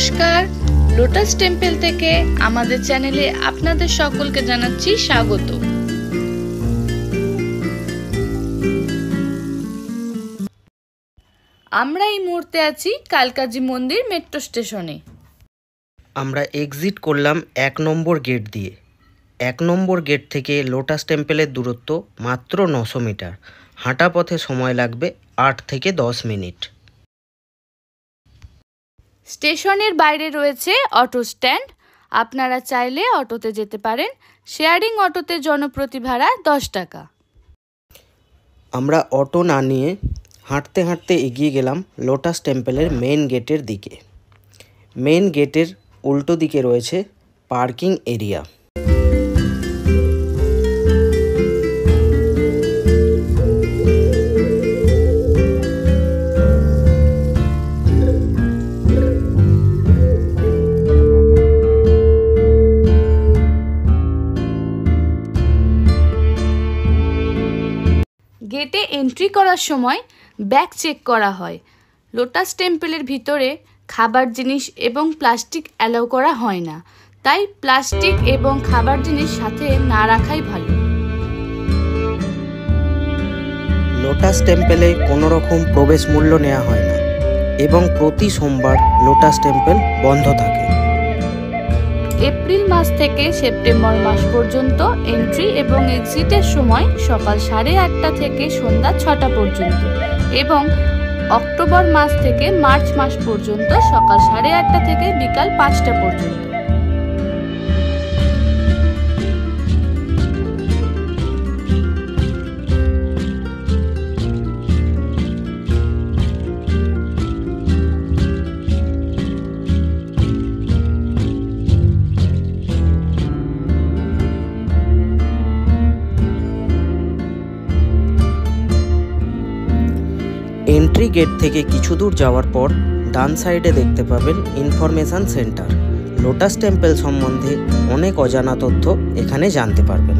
নমস্কার, lotus temple থেকে আমাদের চ্যানেলে আপনাদের সকলকে জানাচ্ছি স্বাগত। আমরা এই মুহূর্তে আছি কালকাজি মন্দির মেট্রো স্টেশনে। আমরা এক্সিট করলাম 1 নম্বর গেট দিয়ে। 1 নম্বর গেট থেকে লোটাস টেম্পলের দূরত্ব মাত্র 900 মিটার। হাঁটা পথে সময় লাগবে 8 থেকে 10 মিনিট। স্টেশনের বাইরে রয়েছে অটো স্ট্যান্ড। আপনারা চাইলে অটোতে যেতে পারেন। শেয়ারিং অটোতে জনপ্রতি ভাড়া 10 টাকা। আমরা অটো না নিয়ে হাঁটতে হাঁটতে এগিয়ে গেলাম লোটাস টেম্পলের মেন গেটের দিকে। মেন গেটের উল্টো দিকে রয়েছে পার্কিং এরিয়া। গেটে এন্ট্রি করার সময় ব্যাগ চেক করা হয়। লোটাস টেম্পলের ভিতরে খাবার জিনিস এবং প্লাস্টিক অ্যালাউ করা হয় না, তাই প্লাস্টিক এবং খাবার জিনিস সাথে না রাখাই ভালো। লোটাস টেম্পলে কোনো রকম প্রবেশ মূল্য নেওয়া হয় না এবং প্রতি সোমবার লোটাস টেম্পল বন্ধ থাকে। এপ্রিল মাস থেকে সেপ্টেম্বর মাস পর্যন্ত এন্ট্রি এবং এক্সিটের সময় সকাল 8:30 থেকে সন্ধ্যা 6টা পর্যন্ত এবং অক্টোবর মাস থেকে মার্চ মাস পর্যন্ত সকাল 8:30 থেকে বিকাল 5টা পর্যন্ত। এন্ট্রি গেট থেকে কিছু দূর যাওয়ার পর ডান সাইডে দেখতে পাবেন ইনফরমেশন সেন্টার। লোটাস টেম্পল সম্বন্ধে অনেক অজানা তথ্য এখানে জানতে পারবেন।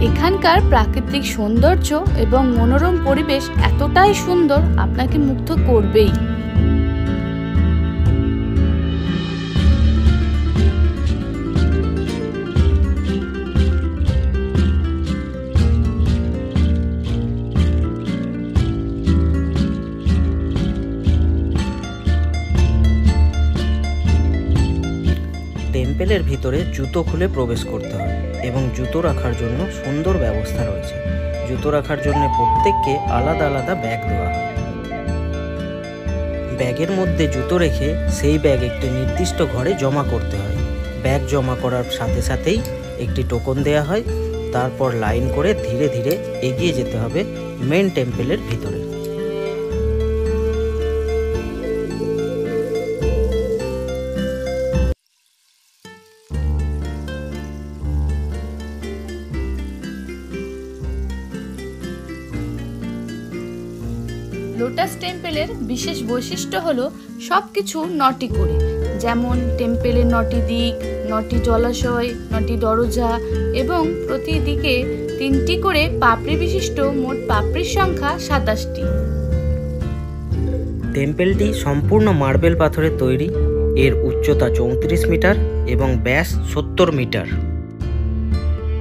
এখানকার প্রাকৃতিক সৌন্দর্য এবং মনোরম পরিবেশ এতটাই সুন্দর, আপনাকে মুগ্ধ করবেই। টেম্পলের ভিতরে জুতো খুলে প্রবেশ করতে হয় এবং জুতো রাখার জন্য সুন্দর ব্যবস্থা রয়েছে। জুতো রাখার জন্য প্রত্যেককে আলাদা আলাদা ব্যাগ দেওয়া হয়। ব্যাগের মধ্যে জুতো রেখে সেই ব্যাগ একটি নির্দিষ্ট ঘরে জমা করতে হয়। ব্যাগ জমা করার সাথে সাথেই একটি টোকন দেওয়া হয়। তারপর লাইন করে ধীরে ধীরে এগিয়ে যেতে হবে মেন টেম্পলের ভিতরে। লোটাস টেম্পলের বিশেষ বৈশিষ্ট্য হলো সবকিছু 9টি করে, যেমন টেম্পলের 9টি দিক, 9টি জলাশয়, 9টি দরজা এবং প্রতি দিকে 3টি করে পাপড়ি বিশিষ্ট মোট পাপড়ির সংখ্যা 27টি। টেম্পলটি সম্পূর্ণ মার্বেল পাথরের তৈরি। এর উচ্চতা 34 মিটার এবং ব্যাস 70 মিটার।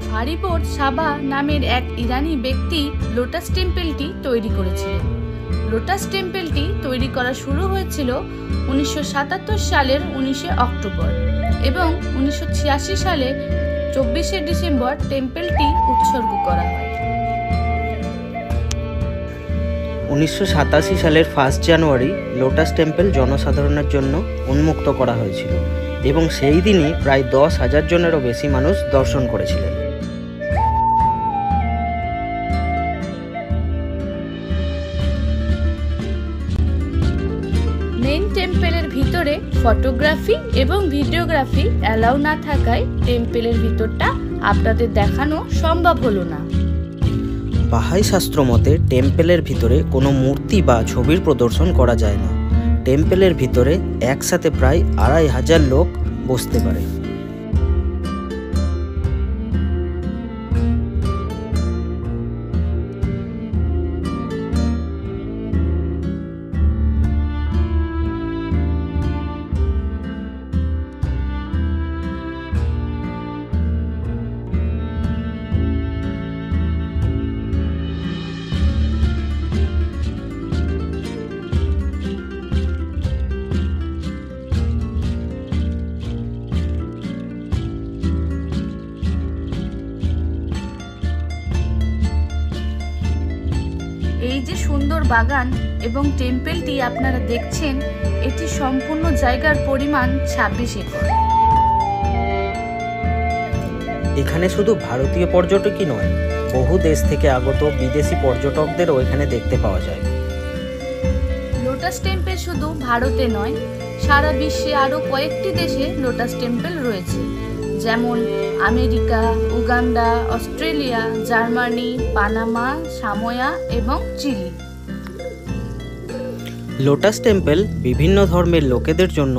ফারিবোর্ড সাবা নামের এক ইরানি ব্যক্তি লোটাস টেম্পলটি তৈরি করেছিলেন। লোটাস টেম্পলটি তৈরি করা শুরু হয়েছিল 1977 সালের 19 অক্টোবর এবং 1986 সালে 24 ডিসেম্বর টেম্পলটি উৎসর্গ করা হয়। 1987 সালের 1 জানুয়ারি লোটাস টেম্পল জনসাধারণের জন্য উন্মুক্ত করা হয়েছিল এবং সেই দিনই প্রায় 10,000 জনেরও বেশি মানুষ দর্শন করেছিলেন। মেইন টেম্পলের ভিতরে ফটোগ্রাফি এবং ভিডিওগ্রাফি অ্যালাউ না থাকায় টেম্পলের ভিতরটা আপনাদের দেখানো সম্ভব হলো না। বাহাই শাস্ত্র মতে টেম্পলের ভিতরে কোনো মূর্তি বা ছবির প্রদর্শন করা যায় না। টেম্পলের ভিতরে একসাথে প্রায় 2,500 লোক বসতে পারে। এই যে সুন্দর বাগান এবং টেম্পলটি আপনারা দেখছেন, এটি সম্পূর্ণ জায়গার পরিমাণ 26 একর। এখানে শুধু ভারতীয় পর্যটকই নয়, বহু দেশ থেকে আগত বিদেশি পর্যটকদেরও এখানে দেখতে পাওয়া যায়। লোটাস টেম্পল শুধু ভারতে নয়, সারা বিশ্বে আরও কয়েকটি দেশে লোটাস টেম্পল রয়েছে, যেমন America, Uganda, Australia, Germany, Panama, Samoa এবং চিলি। লোটাস টেম্পল বিভিন্ন ধর্মের লোকেদের জন্য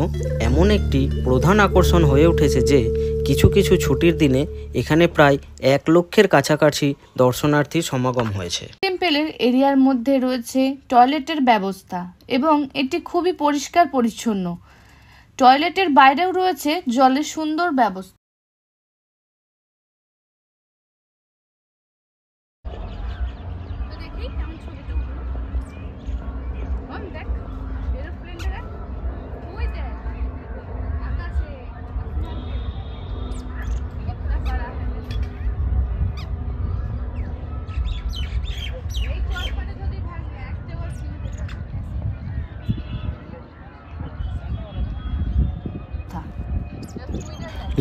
এমন একটি প্রধান আকর্ষণ হয়ে উঠেছে যে কিছু কিছু ছুটির দিনে এখানে প্রায় 1 লক্ষের কাছাকাছি দর্শনার্থীর সমাগম হয়েছে। টেম্পলের এরিয়ার মধ্যে রয়েছে টয়লেটের ব্যবস্থা এবং এটি খুবই পরিষ্কার পরিচ্ছন্ন। টয়লেটের বাইরেও রয়েছে জলের সুন্দর ব্যবস্থা।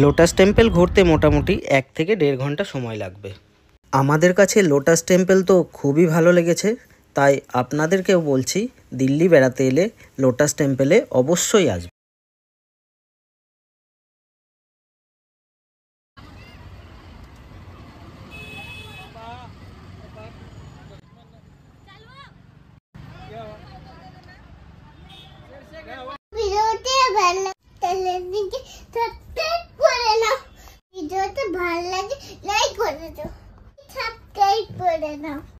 লোটাস টেম্পল ঘুরতে মোটামুটি 1 থেকে 1.5 ঘন্টা সময় লাগবে। আমাদের কাছে লোটাস টেম্পল তো খুবই ভালো লেগেছে, তাই আপনাদেরকেও বলছি দিল্লি বেড়াতে এলে লোটাস টেম্পলে অবশ্যই আসবে।